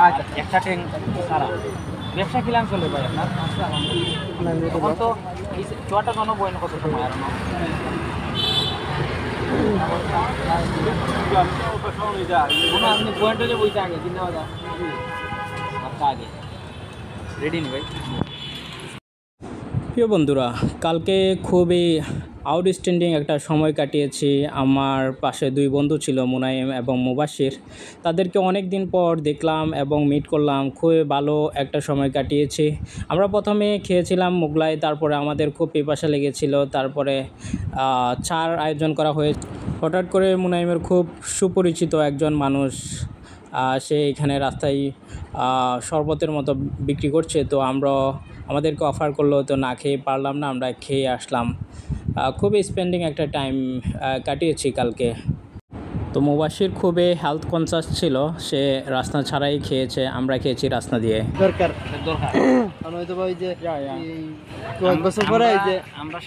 আচ্ছা একটা ট্যাঙ্ক সারা ব্যবসা কিলাম চলে ভাই আপনার এখন তো এই চুয়াটা কোনো বইন কত সময় আর আপনি পয়েন্টে যে বইতে আগে কিনে আগে রেডি নি ভাই। প্রিয় বন্ধুরা, কালকে খুবই আউটস্ট্যান্ডিং একটা সময় কাটিয়েছি। আমার পাশে দুই বন্ধু ছিল, মুনাইম এবং মুবাশির। তাদেরকে অনেক দিন পর দেখলাম এবং মিট করলাম। খুবই ভালো একটা সময় কাটিয়েছি। আমরা প্রথমে খেয়েছিলাম মোগলাই, তারপরে আমাদের খুব পিপাসা লেগেছিল, তারপরে চার আয়োজন করা হয়েছে। হঠাৎ করে মুনাইমের খুব সুপরিচিত একজন মানুষ সে এখানে রাস্তায় শরবতের মতো বিক্রি করছে, তো আমাদেরকে অফার করলো, তো না খেয়ে পারলাম না, আমরা খেয়ে আসলাম। খুবই স্পেন্ডিং একটা টাইম কাটিয়েছি কালকে। তো মুবাশির খুবই হেলথ কনসাস ছিল, সে রাস্তা ছাড়াই খেয়েছে, আমরা খেয়েছি রাস্তা দিয়ে। দরকার আমি হয়তো ওই যে কয়েক বছর পরে এই যে আমরা